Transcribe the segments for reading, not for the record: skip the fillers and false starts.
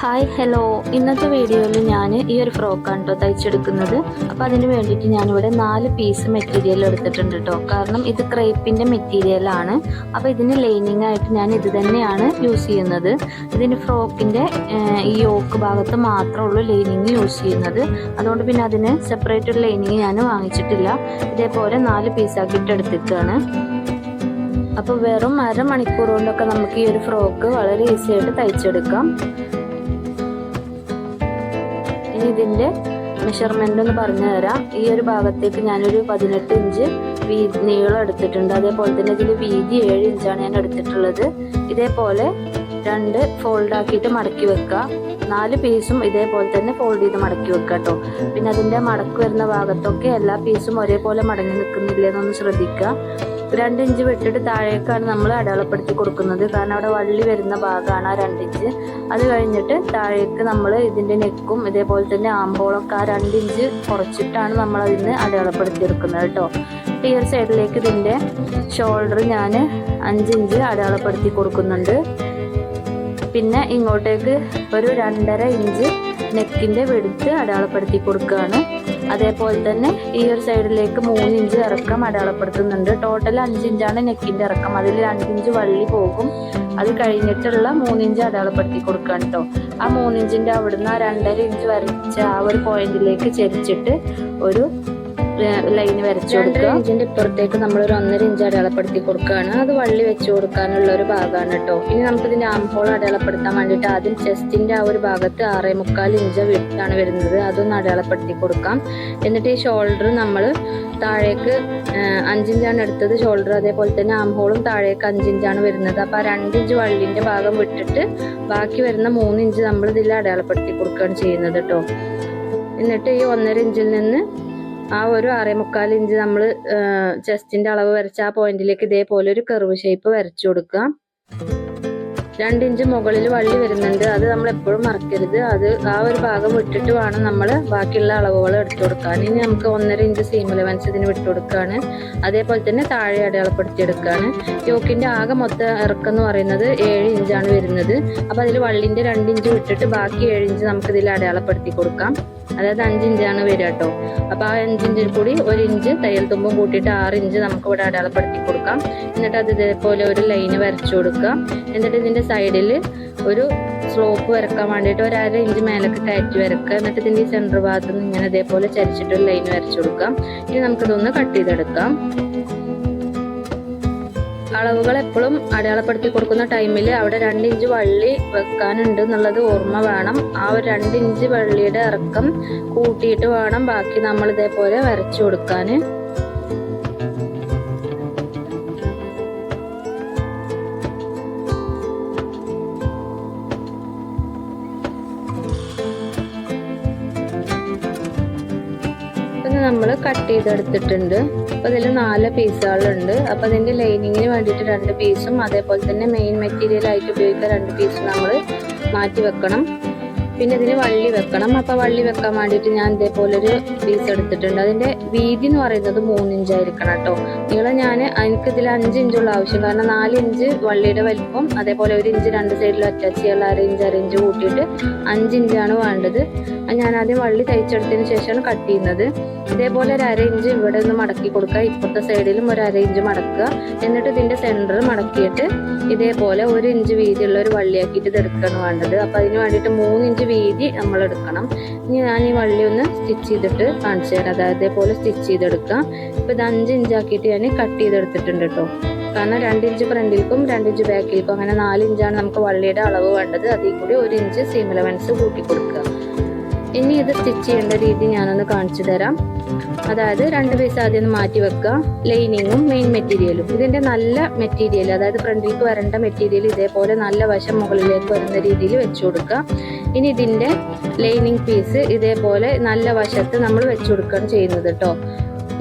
Hi hello, ഇന്നത്തെ വീഡിയോയിൽ ഞാൻ ഈ ഒരു ഫ്രോക്കാണ് കേട്ടോ തയ്ച്ചെടുക്കുന്നത്. അപ്പോൾ അതിന് വേണ്ടിയിട്ട് ഞാനിവിടെ 4 പീസ് മെറ്റീരിയൽ എടുത്തിട്ടുണ്ട് കേട്ടോ. കാരണം ഇത് ക്രേപ്പിൻ്റെ മെറ്റീരിയലാണ്. അപ്പോൾ ഇതിന് ലൈനിങ് ആയിട്ട് ഞാൻ ഇത് തന്നെയാണ് യൂസ് ചെയ്യുന്നത്. ഇതിന് ഫ്രോക്കിൻ്റെ ഈ യോക്ക് ഭാഗത്ത് മാത്രമുള്ളൂ ലൈനിങ് യൂസ് ചെയ്യുന്നത്. അതുകൊണ്ട് പിന്നെ അതിന് സെപ്പറേറ്റ് ഒരു ലൈനിങ് ഞാൻ വാങ്ങിച്ചിട്ടില്ല. ഇതേപോലെ 4 പീസാക്കിയിട്ട് എടുത്തിട്ടാണ്. അപ്പോൾ വെറും അരമണിക്കൂർ കൊണ്ടൊക്കെ നമുക്ക് ഈ ഒരു ഫ്രോക്ക് വളരെ ഈസി ആയിട്ട് തയ്ച്ചെടുക്കാം. ഇനി ഇതിൻ്റെ മെഷർമെൻ്റ് ഒന്ന് പറഞ്ഞു തരാം. ഈ ഒരു ഭാഗത്തേക്ക് ഞാനൊരു 18 ഇഞ്ച് നീളം എടുത്തിട്ടുണ്ട്. അതേപോലെ തന്നെ ഇതിൻ്റെ വീതി 7 ഇഞ്ചാണ് ഞാൻ എടുത്തിട്ടുള്ളത്. ഇതേപോലെ 2 ഫോൾഡ് ആക്കിയിട്ട് മടക്കി വെക്കുക. 4 പീസും ഇതേപോലെ തന്നെ ഫോൾഡ് ചെയ്ത് മടക്കി വെക്കുക കേട്ടോ. പിന്നെ അതിൻ്റെ മടക്ക് വരുന്ന ഭാഗത്തൊക്കെ എല്ലാ പീസും ഒരേപോലെ മടങ്ങി നിൽക്കുന്നില്ലെന്നൊന്ന് ശ്രദ്ധിക്കുക. 2 ഇഞ്ച് വിട്ടിട്ട് താഴേക്കാണ് നമ്മൾ അടയാളപ്പെടുത്തി കൊടുക്കുന്നത്. കാരണം അവിടെ വള്ളി വരുന്ന ഭാഗമാണ് ആ 2 ഇഞ്ച്. അത് കഴിഞ്ഞിട്ട് താഴേക്ക് നമ്മൾ ഇതിൻ്റെ നെക്കും ഇതേപോലെ തന്നെ ആമ്പോളൊക്കെ ആ 2 ഇഞ്ച് കുറച്ചിട്ടാണ് നമ്മൾ അതിന് അടയാളപ്പെടുത്തിയെടുക്കുന്നത് കേട്ടോ. ഈ ഒരു സൈഡിലേക്ക് ഇതിൻ്റെ ഷോൾഡർ ഞാൻ 5 ഇഞ്ച് അടയാളപ്പെടുത്തി കൊടുക്കുന്നുണ്ട്. പിന്നെ ഇങ്ങോട്ടേക്ക് ഒരു 2.5 ഇഞ്ച് നെക്കിൻ്റെ വെടുത്ത് അടയാളപ്പെടുത്തി കൊടുക്കുകയാണ്. അതേപോലെ തന്നെ ഈ ഒരു സൈഡിലേക്ക് 3 ഇഞ്ച് ഇറക്കം അടയാളപ്പെടുത്തുന്നുണ്ട്. ടോട്ടൽ 5 ഇഞ്ചാണ് നെക്കിൻ്റെ ഇറക്കം. അതിൽ 2 ഇഞ്ച് വള്ളി പോകും. അത് കഴിഞ്ഞിട്ടുള്ള 3 ഇഞ്ച് അടയാളപ്പെടുത്തി കൊടുക്കുക കേട്ടോ. ആ 3 ഇഞ്ചിൻ്റെ അവിടുന്ന് ആ 2.5 ഇഞ്ച് വരച്ച ആ ഒരു പോയിന്റിലേക്ക് ചെരിച്ചിട്ട് ഒരു ലൈന് വരച്ചു കൊടുക്കുക. 2 ഇഞ്ചിൻ്റെ ഇപ്പുറത്തേക്ക് നമ്മളൊരു 1.5 ഇഞ്ച് അടയാളപ്പെടുത്തി കൊടുക്കുകയാണ്. അത് വള്ളി വെച്ച് കൊടുക്കാനുള്ള ഒരു ഭാഗമാണ് കേട്ടോ. ഇനി നമുക്കിതിൻ്റെ ആംഹോൾ അടയാളപ്പെടുത്താൻ വേണ്ടിയിട്ട് ആദ്യം ചെസ്റ്റിൻ്റെ ആ ഒരു ഭാഗത്ത് 6.25 ഇഞ്ച് വിട്ടാണ് വരുന്നത്. അതൊന്ന് അടയാളപ്പെടുത്തി കൊടുക്കാം. എന്നിട്ട് ഈ ഷോൾഡർ നമ്മൾ താഴേക്ക് 5 ഇഞ്ചാണ് എടുത്തത് ഷോൾഡർ. അതേപോലെ തന്നെ ആംഹോളും താഴേക്ക് 5 ഇഞ്ചാണ് വരുന്നത്. അപ്പോൾ ആ 2 ഇഞ്ച് വള്ളിൻ്റെ ഭാഗം വിട്ടിട്ട് ബാക്കി വരുന്ന 3 ഇഞ്ച് നമ്മൾ ഇതിൽ അടയാളപ്പെടുത്തി കൊടുക്കുകയാണ് ചെയ്യുന്നത് കേട്ടോ. എന്നിട്ട് ഈ 1.5 ഇഞ്ചിൽ നിന്ന് ആ ഒരു 6.25 ഇഞ്ച് നമ്മൾ ചെസ്റ്റിൻ്റെ അളവ് വരച്ച ആ പോയിന്റിലേക്ക് ഇതേപോലെ ഒരു കർവ് ഷേപ്പ് വരച്ചു കൊടുക്കുക. 2 ഇഞ്ച് മുകളിൽ വള്ളി വരുന്നുണ്ട്. അത് നമ്മൾ എപ്പോഴും മറക്കരുത്. അത് ആ ഒരു ഭാഗം വിട്ടിട്ട് വേണം നമ്മൾ ബാക്കിയുള്ള അളവുകൾ എടുത്തു കൊടുക്കാൻ. ഇനി നമുക്ക് 1.5 ഇഞ്ച് സീം അലവൻസ് ഇതിന് വിട്ടു കൊടുക്കുകയാണ്. അതേപോലെ തന്നെ താഴെ അടയാളപ്പെടുത്തിയെടുക്കുകയാണ്. യോക്കിൻ്റെ ആകെ മൊത്തം ഇറക്കം എന്ന് പറയുന്നത് 7 ഇഞ്ചാണ് വരുന്നത്. അപ്പോൾ അതിൽ വള്ളിൻ്റെ 2 ഇഞ്ച് വിട്ടിട്ട് ബാക്കി 7 ഇഞ്ച് നമുക്കിതിൽ അടയാളപ്പെടുത്തി കൊടുക്കാം. അതായത് 5 ഇഞ്ചാണ് വരിക കേട്ടോ. അപ്പോൾ ആ 5 ഇഞ്ചിൽ കൂടി 1 ഇഞ്ച് തയ്യൽ തുമ്പും കൂട്ടിയിട്ട് 6 ഇഞ്ച് നമുക്ക് ഇവിടെ അടയാളപ്പെടുത്തി കൊടുക്കാം. എന്നിട്ട് അത് ഇതേപോലെ ഒരു ലൈന് വരച്ചു കൊടുക്കുക. എന്നിട്ട് ഇതിൻ്റെ സൈഡിൽ ഒരു സ്ലോപ്പ് വരക്കാൻ വേണ്ടിയിട്ട് ഒരു 1/2 ഇഞ്ച് മേലേക്ക് കയറ്റി വരക്കുക. എന്നിട്ട് ഇതിൻ്റെ ഈ സെൻറ്റർ ഭാഗത്ത് നിന്ന് ഇങ്ങനെ ഇതേപോലെ ചരിച്ചിട്ട് ഒരു ലൈന് വരച്ചു കൊടുക്കാം. ഇനി നമുക്കിതൊന്ന് കട്ട് ചെയ്തെടുക്കാം. അളവുകൾ എപ്പോഴും അടയാളപ്പെടുത്തി കൊടുക്കുന്ന ടൈമിൽ അവിടെ 2 ഇഞ്ച് വള്ളി വെക്കാനുണ്ട് എന്നുള്ളത് ഓർമ്മ വേണം. ആ ഒരു 2 ഇഞ്ച് വള്ളിയുടെ ഇറക്കം കൂട്ടിയിട്ട് വേണം ബാക്കി നമ്മൾ ഇതേപോലെ വരച്ചു കൊടുക്കാൻ. നമ്മൾ കട്ട് ചെയ്തെടുത്തിട്ടുണ്ട്. അപ്പോൾ ഇതിൽ 4 പീസുകളുണ്ട്. അപ്പോൾ അതിൻ്റെ ലൈനിങ്ങിന് വേണ്ടിയിട്ട് 2 പീസും അതേപോലെ തന്നെ മെയിൻ മെറ്റീരിയൽ ആയിട്ട് ഉപയോഗിക്കാൻ 2 പീസും നമ്മൾ മാറ്റി വെക്കണം. പിന്നെ ഇതിന് വള്ളി വെക്കണം. അപ്പോൾ വള്ളി വെക്കാൻ വേണ്ടിയിട്ട് ഞാൻ ഇതേപോലെ ഒരു പീസ് എടുത്തിട്ടുണ്ട്. അതിൻ്റെ വീതി എന്ന് പറയുന്നത് 3 ഇഞ്ചായിരിക്കണം കേട്ടോ. നീളം എനിക്കിതിൽ 5 ഇഞ്ചുള്ള ആവശ്യം. കാരണം 4 ഇഞ്ച് വള്ളിയുടെ വലിപ്പം, അതേപോലെ 1 ഇഞ്ച് 2 സൈഡിലും അറ്റാച്ച് ചെയ്യാനുള്ള 1/2 ഇഞ്ച് കൂട്ടിയിട്ട് 5 ഇഞ്ചാണ് വേണ്ടത്. ഞാൻ ആദ്യം വള്ളി തയ്ച്ചെടുത്തതിന് ശേഷമാണ് കട്ട് ചെയ്യുന്നത്. ഇതേപോലെ ഒരു 1/2 ഇഞ്ച് ഇവിടെ ഒന്ന് മടക്കി കൊടുക്കുക. ഇപ്പുറത്തെ സൈഡിലും ഒരു 1/2 ഇഞ്ച് മടക്കുക. എന്നിട്ട് ഇതിൻ്റെ സെൻറ്റർ മടക്കിയിട്ട് ഇതേപോലെ 1 ഇഞ്ച് വീതിയുള്ള ഒരു വള്ളിയാക്കിയിട്ട് ഇത് എടുക്കുകയാണ് വേണ്ടത്. അപ്പോൾ അതിന് വേണ്ടിയിട്ട് 3 ഇഞ്ച് വീതി നമ്മൾ എടുക്കണം. ഇനി ഞാൻ ഈ വള്ളി ഒന്ന് സ്റ്റിച്ച് ചെയ്തിട്ട് കാണിച്ചു തരാം. അതായത് ഇതേപോലെ സ്റ്റിച്ച് ചെയ്തെടുക്കാം. ഇപ്പോൾ ഇത് 5 ഇഞ്ചാക്കിയിട്ട് ഞാൻ കട്ട് ചെയ്തെടുത്തിട്ടുണ്ട് കേട്ടോ. കാരണം 2 ഇഞ്ച് ഫ്രണ്ടിലേക്കും 2 ഇഞ്ച് ബാക്കിലേക്കും അങ്ങനെ 4 ഇഞ്ചാണ് നമുക്ക് വള്ളിയുടെ അളവ് വേണ്ടത്. അതിൽ കൂടി 1 ഇഞ്ച് സീം അലവൻസ് കൂട്ടി കൊടുക്കുക. ഇനി ഇത് സ്റ്റിച്ച് ചെയ്യേണ്ട രീതി ഞാനൊന്ന് കാണിച്ചു തരാം. അതായത് 2 പീസ് ആദ്യം ഒന്ന് മാറ്റി വെക്കുക. ലൈനിങ്ങും മെയിൻ മെറ്റീരിയലും ഇതിൻ്റെ നല്ല മെറ്റീരിയൽ, അതായത് ഫ്രണ്ടിലേക്ക് വരേണ്ട മെറ്റീരിയൽ ഇതേപോലെ നല്ല വശം മുകളിലേക്ക് വരുന്ന രീതിയിൽ വെച്ചു കൊടുക്കുക. ഇനി ഇതിൻ്റെ ലൈനിങ് പീസ് ഇതേപോലെ നല്ല വശത്ത് നമ്മൾ വെച്ചു കൊടുക്കുകയാണ് ചെയ്യുന്നത് കേട്ടോ.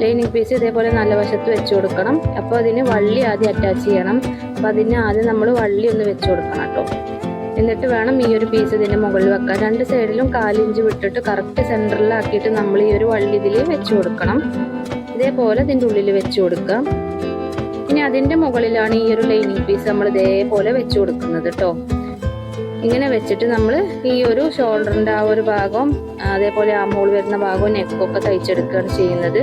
ലൈനിങ് പീസ് ഇതേപോലെ നല്ല വശത്ത് വെച്ചു കൊടുക്കണം. അപ്പോൾ അതിന് വള്ളി ആദ്യം അറ്റാച്ച് ചെയ്യണം. അപ്പോൾ അതിന് ആദ്യം നമ്മൾ വള്ളി ഒന്ന് വെച്ചു കൊടുക്കണം കേട്ടോ. എന്നിട്ട് വേണം ഈ ഒരു പീസ് ഇതിൻ്റെ മുകളിൽ വെക്കാൻ. 2 സൈഡിലും 1/4 ഇഞ്ച് വിട്ടിട്ട് കറക്റ്റ് സെൻറ്ററിലാക്കിയിട്ട് നമ്മൾ ഈ ഒരു വള്ളി ഇതിൽ വെച്ച് കൊടുക്കണം. ഇതേപോലെ ഇതിൻ്റെ ഉള്ളിൽ വെച്ച് കൊടുക്കാം. ഇനി അതിൻ്റെ മുകളിലാണ് ഈ ഒരു ലൈനിങ് പീസ് നമ്മൾ ഇതേപോലെ വെച്ച് കൊടുക്കുന്നത് കേട്ടോ. ഇങ്ങനെ വെച്ചിട്ട് നമ്മൾ ഈ ഒരു ഷോൾഡറിൻ്റെ ആ ഒരു ഭാഗം, അതേപോലെ ആം ഹോൾ വരുന്ന ഭാഗവും നെക്കൊക്കെ തയ്ച്ചെടുക്കുകയാണ് ചെയ്യുന്നത്.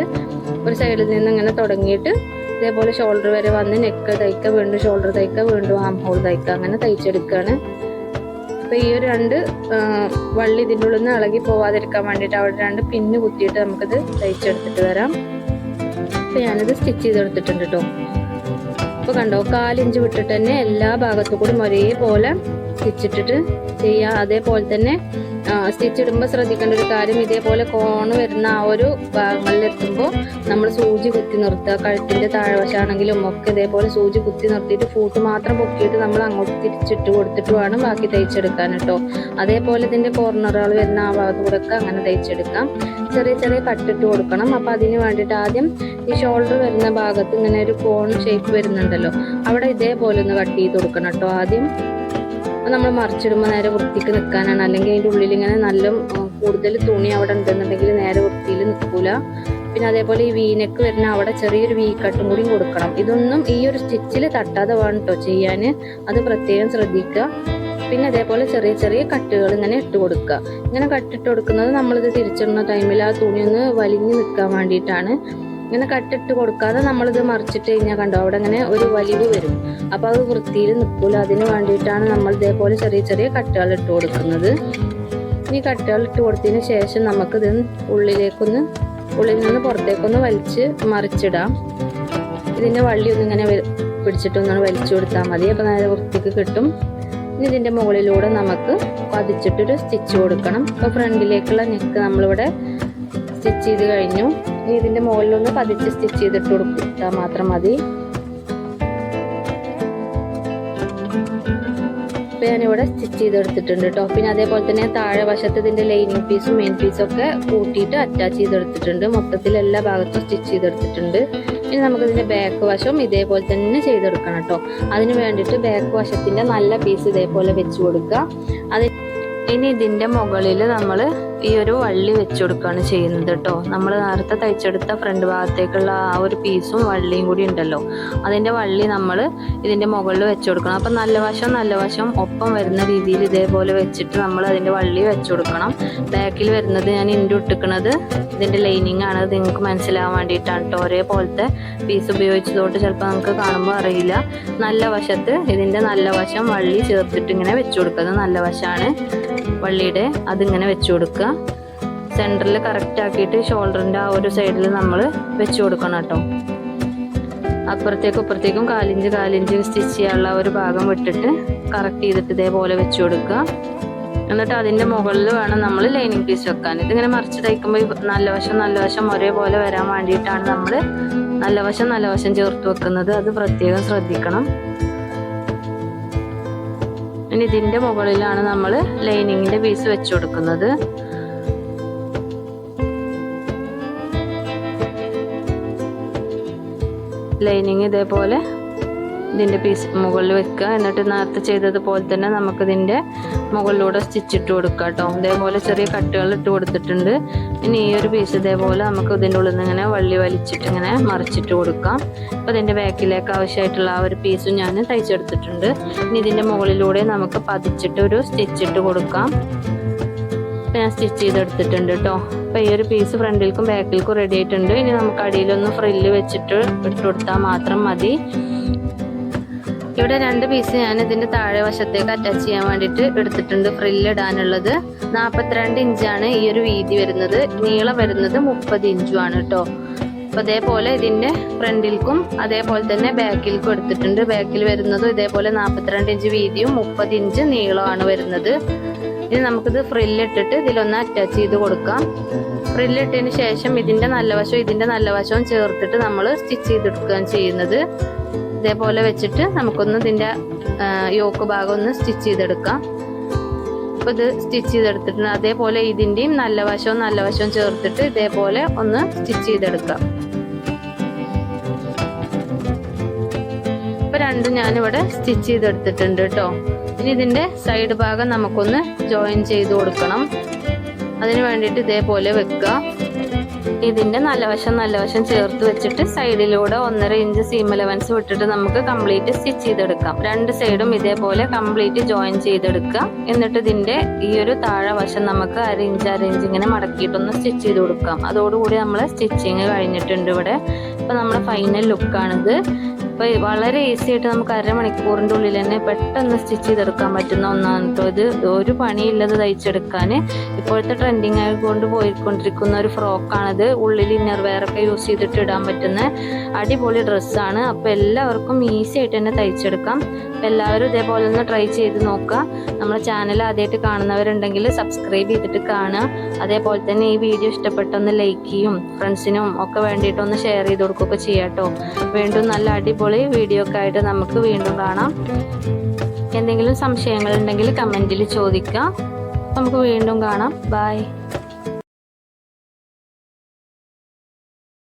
ഒരു സൈഡിൽ നിന്ന് ഇങ്ങനെ തുടങ്ങിയിട്ട് ഇതേപോലെ ഷോൾഡർ വരെ വന്ന് നെക്ക് തയ്ക്കുക, വീണ്ടും ഷോൾഡർ തയ്ക്കുക, വീണ്ടും ആം ഹോൾ തയ്ക്കുക, അങ്ങനെ തയ്ച്ചെടുക്കുകയാണ്. അപ്പോൾ ഈ ഒരു 2 വള്ളി ഇതിൻ്റെ ഉള്ളിൽ നിന്ന് ഇളകി പോവാതിരിക്കാൻ വേണ്ടിയിട്ട് അവിടെ 2 പിന്ന് കുത്തിയിട്ട് നമുക്കിത് തയ്ച്ചെടുത്തിട്ട് വരാം. അപ്പോൾ ഞാനിത് സ്റ്റിച്ച് ചെയ്തെടുത്തിട്ടുണ്ട് കേട്ടോ. അപ്പോൾ കണ്ടോ, 4 ഇഞ്ച് വിട്ടിട്ട് തന്നെ എല്ലാ ഭാഗത്തു കൂടി ഒരേപോലെ സ്റ്റിച്ചിട്ടിട്ട് ചെയ്യുക. അതേപോലെ തന്നെ സ്റ്റിച്ച് ഇടുമ്പോൾ ശ്രദ്ധിക്കേണ്ട ഒരു കാര്യം, ഇതേപോലെ കോണ് വരുന്ന ആ ഒരു ഭാഗങ്ങളിലെത്തുമ്പോൾ നമ്മൾ സൂചി കുത്തി നിർത്തുക. കഴുത്തിൻ്റെ താഴ്വശമാണെങ്കിലും ഒക്കെ ഇതേപോലെ സൂചി കുത്തി നിർത്തിയിട്ട് ഫൂട്ട് മാത്രം പൊക്കിയിട്ട് നമ്മൾ അങ്ങോട്ട് തിരിച്ചിട്ട് കൊടുത്തിട്ട് വേണം ബാക്കി തയ്ച്ചെടുക്കാൻ കേട്ടോ. അതേപോലെ ഇതിൻ്റെ കോർണറുകൾ വരുന്ന ആ ഭാഗത്ത് കൂടെ ഒക്കെ അങ്ങനെ തയ്ച്ചെടുക്കാം. ചെറിയ ചെറിയ കട്ടിട്ട് കൊടുക്കണം. അപ്പോൾ അതിന് വേണ്ടിയിട്ട് ആദ്യം ഈ ഷോൾഡർ വരുന്ന ഭാഗത്ത് ഇങ്ങനെ ഒരു കോൺ ഷേപ്പ് വരുന്നുണ്ടല്ലോ, അവിടെ ഇതേപോലെ ഒന്ന് കട്ട് ചെയ്ത് കൊടുക്കണം കേട്ടോ ആദ്യം. നമ്മൾ മറിച്ചിടുമ്പോൾ നേരെ വൃത്തിക്ക് നിൽക്കാനാണ്, അല്ലെങ്കിൽ അതിൻ്റെ ഉള്ളിൽ ഇങ്ങനെ നല്ല കൂടുതൽ തുണി അവിടെ ഉണ്ടെന്നുണ്ടെങ്കിൽ നേരെ വൃത്തിയിൽ നിൽക്കൂല. പിന്നെ അതേപോലെ ഈ വീനെക്ക് വരുന്ന അവിടെ ചെറിയൊരു വീ കട്ടും കൂടി കൊടുക്കണം. ഇതൊന്നും ഈ ഒരു സ്റ്റിച്ചിൽ തട്ടാതെ വേണം കേട്ടോ ചെയ്യാൻ, അത് പ്രത്യേകം ശ്രദ്ധിക്കുക. പിന്നെ അതേപോലെ ചെറിയ ചെറിയ കട്ടുകൾ ഇങ്ങനെ ഇട്ട് കൊടുക്കുക. ഇങ്ങനെ കട്ടിട്ട് കൊടുക്കുന്നത് നമ്മളിത് തിരിച്ചിടുന്ന ടൈമിൽ ആ തുണി ഒന്ന് വലിഞ്ഞ് നിൽക്കാൻ വേണ്ടിയിട്ടാണ്. ഇങ്ങനെ കട്ടിട്ട് കൊടുക്കാതെ നമ്മളിത് മറിച്ചിട്ട് കഴിഞ്ഞാൽ കണ്ടോ അവിടെ ഇങ്ങനെ ഒരു വലിവ് വരും, അപ്പോൾ അത് വൃത്തിയിൽ നിൽക്കില്ല. അതിന് വേണ്ടിയിട്ടാണ് നമ്മൾ ഇതേപോലെ ചെറിയ ചെറിയ കട്ടുകൾ ഇട്ട് കൊടുക്കുന്നത്. ഈ കട്ടുകൾ ഇട്ട് കൊടുത്തതിന് ശേഷം നമുക്കിത് ഉള്ളിൽ നിന്ന് പുറത്തേക്കൊന്ന് വലിച്ച് മറിച്ചിടാം. ഇതിൻ്റെ വള്ളി ഒന്നിങ്ങനെ പിടിച്ചിട്ടൊന്നാണ് വലിച്ചു കൊടുത്താൽ മതി, അപ്പോൾ നല്ല വൃത്തിക്ക് കിട്ടും. ഇനി ഇതിൻ്റെ മുകളിലൂടെ നമുക്ക് പതിച്ചിട്ടൊരു സ്റ്റിച്ച് കൊടുക്കണം. അപ്പോൾ ഫ്രണ്ടിലേക്കുള്ള നെക്ക് നമ്മളിവിടെ സ്റ്റിച്ച് ചെയ്ത് കഴിഞ്ഞു. ഇനി ഇതിൻ്റെ മുകളിലൊന്ന് പതിച്ച് സ്റ്റിച്ച് ചെയ്തിട്ട് കൊടുത്താൽ മാത്രം മതി. അപ്പോൾ ഞാനിവിടെ സ്റ്റിച്ച് ചെയ്തെടുത്തിട്ടുണ്ട് കേട്ടോ. പിന്നെ അതേപോലെ തന്നെ താഴെ വശത്ത് ഇതിൻ്റെ ലൈനിങ് പീസും മെയിൻ പീസും ഒക്കെ കൂട്ടിയിട്ട് അറ്റാച്ച് ചെയ്തെടുത്തിട്ടുണ്ട്. മൊത്തത്തിൽ എല്ലാ ഭാഗത്തും സ്റ്റിച്ച് ചെയ്തെടുത്തിട്ടുണ്ട്. ഇനി നമുക്കിതിൻ്റെ ബാക്ക് വശം ഇതേപോലെ തന്നെ ചെയ്തെടുക്കണം കേട്ടോ. അതിന് വേണ്ടിയിട്ട് ബാക്ക് വശത്തിൻ്റെ നല്ല പീസ് ഇതേപോലെ വെച്ച് കൊടുക്കുക. ഇനി ഇതിൻ്റെ മുകളിൽ നമ്മൾ ഈ ഒരു വള്ളി വെച്ച് കൊടുക്കുകയാണ് ചെയ്യുന്നത് കേട്ടോ. നമ്മൾ നേരത്തെ തയ്ച്ചെടുത്ത ഫ്രണ്ട് ഭാഗത്തേക്കുള്ള ആ ഒരു പീസും വള്ളിയും കൂടി ഉണ്ടല്ലോ, അതിൻ്റെ വള്ളി നമ്മൾ ഇതിൻ്റെ മുകളിൽ വെച്ച് കൊടുക്കണം. അപ്പം നല്ല വശം ഒപ്പം വരുന്ന രീതിയിൽ ഇതേപോലെ വെച്ചിട്ട് നമ്മൾ അതിൻ്റെ വള്ളി വെച്ച് കൊടുക്കണം. ബാക്കിൽ വരുന്നത് ഞാൻ ഇട്ടിക്കുന്നത് ഇതിൻ്റെ ലൈനിങ് ആണ്, അത് നിങ്ങൾക്ക് മനസ്സിലാവാൻ വേണ്ടിയിട്ടാണ് കേട്ടോ. ഒരേപോലത്തെ പീസ് ഉപയോഗിച്ചതുകൊണ്ട് ചിലപ്പോൾ നമുക്ക് കാണുമ്പോൾ അറിയില്ല. നല്ല വശത്ത് ഇതിൻ്റെ നല്ല വശം വള്ളി ചേർത്തിട്ട് ഇങ്ങനെ വെച്ച് കൊടുക്കുന്നത് നല്ല വശമാണ് വള്ളിയുടെ, അതിങ്ങനെ വെച്ച് കൊടുക്കുക. സെൻറ്ററിൽ കറക്റ്റ് ആക്കിയിട്ട് ഷോൾഡറിൻ്റെ ആ ഒരു സൈഡിൽ നമ്മൾ വെച്ച് കൊടുക്കണം കേട്ടോ. അപ്പുറത്തേക്കും ഇപ്പുറത്തേക്കും 4 ഇഞ്ച് സ്റ്റിച്ച് ചെയ്യാനുള്ള ഒരു ഭാഗം വിട്ടിട്ട് കറക്റ്റ് ചെയ്തിട്ട് ഇതേപോലെ വെച്ച് കൊടുക്കുക. എന്നിട്ട് അതിൻ്റെ മുകളിൽ വേണം നമ്മൾ ലൈനിങ് പീസ് വെക്കാൻ. ഇതിങ്ങനെ മറിച്ച് തയ്ക്കുമ്പോൾ നല്ല വശം ഒരേപോലെ വരാൻ വേണ്ടിയിട്ടാണ് നമ്മൾ നല്ല വശം ചേർത്ത് വെക്കുന്നത്, അത് പ്രത്യേകം ശ്രദ്ധിക്കണം. ഇനി ഇതിൻ്റെ മുകളിലാണ് നമ്മൾ ലൈനിങ്ങിൻ്റെ പീസ് വെച്ച് കൊടുക്കുന്നത്. ലൈനിങ് ഇതേപോലെ ഇതിൻ്റെ പീസ് മുകളിൽ വെക്കുക. എന്നിട്ട് നേരത്തെ ചെയ്തതുപോലെ തന്നെ നമുക്കിതിൻ്റെ മുകളിലൂടെ സ്റ്റിച്ചിട്ട് കൊടുക്കുക കേട്ടോ. ഇതേപോലെ ചെറിയ കട്ടുകൾ ഇട്ട് കൊടുത്തിട്ടുണ്ട്. ഇനി ഈ ഒരു പീസ് ഇതേപോലെ നമുക്ക് ഇതിൻ്റെ ഉള്ളിൽ നിന്ന് ഇങ്ങനെ വള്ളി വലിച്ചിട്ട് ഇങ്ങനെ മറിച്ചിട്ട് കൊടുക്കാം. അപ്പോൾ ഇതിൻ്റെ ബാക്കിലേക്ക് ആവശ്യമായിട്ടുള്ള ആ ഒരു പീസും ഞാൻ തയ്ച്ചെടുത്തിട്ടുണ്ട്. ഇനി ഇതിൻ്റെ മുകളിലൂടെ നമുക്ക് പതിച്ചിട്ട് ഒരു സ്റ്റിച്ചിട്ട് കൊടുക്കാം. അപ്പോൾ ഞാൻ സ്റ്റിച്ച് ചെയ്തെടുത്തിട്ടുണ്ട് കേട്ടോ. അപ്പോൾ ഈ ഒരു പീസ് ഫ്രണ്ടിലേക്കും ബാക്കിലേക്കും റെഡി ആയിട്ടുണ്ട്. ഇനി നമുക്ക് അടിയിലൊന്ന് ഫ്രില്ല് വെച്ചിട്ട് ഇട്ട് കൊടുത്താൽ മാത്രം മതി. ഇവിടെ 2 പീസ് ഞാൻ ഇതിൻ്റെ താഴെ വശത്തേക്ക് അറ്റാച്ച് ചെയ്യാൻ വേണ്ടിയിട്ട് എടുത്തിട്ടുണ്ട്. ഫ്രില്ല് ഇടാനുള്ളത് 42 ഇഞ്ചാണ് ഈ ഒരു വീതി വരുന്നത്, നീളം വരുന്നത് 30 ഇഞ്ചുമാണ് കേട്ടോ. അപ്പോൾ അതേപോലെ ഇതിൻ്റെ ഫ്രണ്ടിലേക്കും അതേപോലെ തന്നെ ബാക്കിലേക്കും എടുത്തിട്ടുണ്ട്. ബാക്കിൽ വരുന്നതും ഇതേപോലെ 42 ഇഞ്ച് വീതിയും 30 ഇഞ്ച് നീളമാണ് വരുന്നത്. ഇനി നമുക്കിത് ഫ്രില്ലിട്ടിട്ട് ഇതിലൊന്ന് അറ്റാച്ച് ചെയ്ത് കൊടുക്കാം. ഫ്രില്ലിട്ടതിന് ശേഷം ഇതിൻ്റെ നല്ല വശവും ചേർത്തിട്ട് നമ്മൾ സ്റ്റിച്ച് ചെയ്തെടുക്കുകയാണ് ചെയ്യുന്നത്. ഇതേപോലെ വെച്ചിട്ട് നമുക്കൊന്ന് ഇതിൻ്റെ യോക്ക് ഭാഗം ഒന്ന് സ്റ്റിച്ച് ചെയ്തെടുക്കാം. അപ്പോൾ ഇത് സ്റ്റിച്ച് ചെയ്തെടുത്തിട്ടുണ്ട്. അതേപോലെ ഇതിൻ്റെയും നല്ല വശവും ചേർത്തിട്ട് ഇതേപോലെ ഒന്ന് സ്റ്റിച്ച് ചെയ്തെടുക്കാം. ഇപ്പോൾ രണ്ടും ഞാനിവിടെ സ്റ്റിച്ച് ചെയ്തെടുത്തിട്ടുണ്ട് കേട്ടോ. ഇനി ഇതിൻ്റെ സൈഡ് ഭാഗം നമുക്കൊന്ന് ജോയിൻ ചെയ്ത് കൊടുക്കണം. അതിന് വേണ്ടിയിട്ട് ഇതേപോലെ വെക്കുക. ഇതിന്റെ നല്ല വശം ചേർത്ത് വെച്ചിട്ട് സൈഡിലൂടെ 1.5 ഇഞ്ച് സീം അലവൻസ് വിട്ടിട്ട് നമുക്ക് കംപ്ലീറ്റ് സ്റ്റിച്ച് ചെയ്തെടുക്കാം. രണ്ട് സൈഡും ഇതേപോലെ കംപ്ലീറ്റ് ജോയിൻ ചെയ്തെടുക്കുക. എന്നിട്ട് ഇതിന്റെ ഈ ഒരു താഴെ വശം നമുക്ക് 1.5 ഇഞ്ച് ഇങ്ങനെ മടക്കിയിട്ടൊന്ന് സ്റ്റിച്ച് ചെയ്ത് കൊടുക്കാം. അതോടുകൂടി നമ്മളെ സ്റ്റിച്ചിങ് കഴിഞ്ഞിട്ടുണ്ട് ഇവിടെ. ഇപ്പൊ നമ്മുടെ ഫൈനൽ ലുക്കാണിത്. അപ്പോൾ വളരെ ഈസി ആയിട്ട് നമുക്ക് അരമണിക്കൂറിൻ്റെ ഉള്ളിൽ തന്നെ പെട്ടെന്ന് സ്റ്റിച്ച് ചെയ്തെടുക്കാൻ പറ്റുന്ന ഒന്നാണ് കേട്ടോ ഇത്. ഒരു പണിയില്ലത് തയ്ച്ചെടുക്കാൻ. ഇപ്പോഴത്തെ ട്രെൻഡിങ് ആയിക്കൊണ്ട് പോയിക്കൊണ്ടിരിക്കുന്ന ഒരു ഫ്രോക്കാണിത്. ഉള്ളിൽ ഇന്നർ വെയറൊക്കെ യൂസ് ചെയ്തിട്ട് ഇടാൻ പറ്റുന്ന അടിപൊളി ഡ്രസ്സാണ്. അപ്പോൾ എല്ലാവർക്കും ഈസി ആയിട്ട് തന്നെ തയ്ച്ചെടുക്കാം. അപ്പോൾ എല്ലാവരും ഇതേപോലെ ഒന്ന് ട്രൈ ചെയ്ത് നോക്കുക. നമ്മുടെ ചാനൽ ആദ്യമായിട്ട് കാണുന്നവരുണ്ടെങ്കിൽ സബ്സ്ക്രൈബ് ചെയ്തിട്ട് കാണുക. അതേപോലെ തന്നെ ഈ വീഡിയോ ഇഷ്ടപ്പെട്ടൊന്ന് ലൈക്ക് ചെയ്യും, ഫ്രണ്ട്സിനും ഒക്കെ വേണ്ടിയിട്ടൊന്ന് ഷെയർ ചെയ്ത് കൊടുക്കുകയൊക്കെ ചെയ്യാം കേട്ടോ. വീണ്ടും നല്ല അടിപൊളി വീഡിയോ ഒക്കെ ആയിട്ട് നമുക്ക് വീണ്ടും കാണാം. എന്തെങ്കിലും സംശയങ്ങൾ ഉണ്ടെങ്കിൽ കമൻറ്റിൽ ചോദിക്കുക. നമുക്ക് വീണ്ടും കാണാം. ബൈ.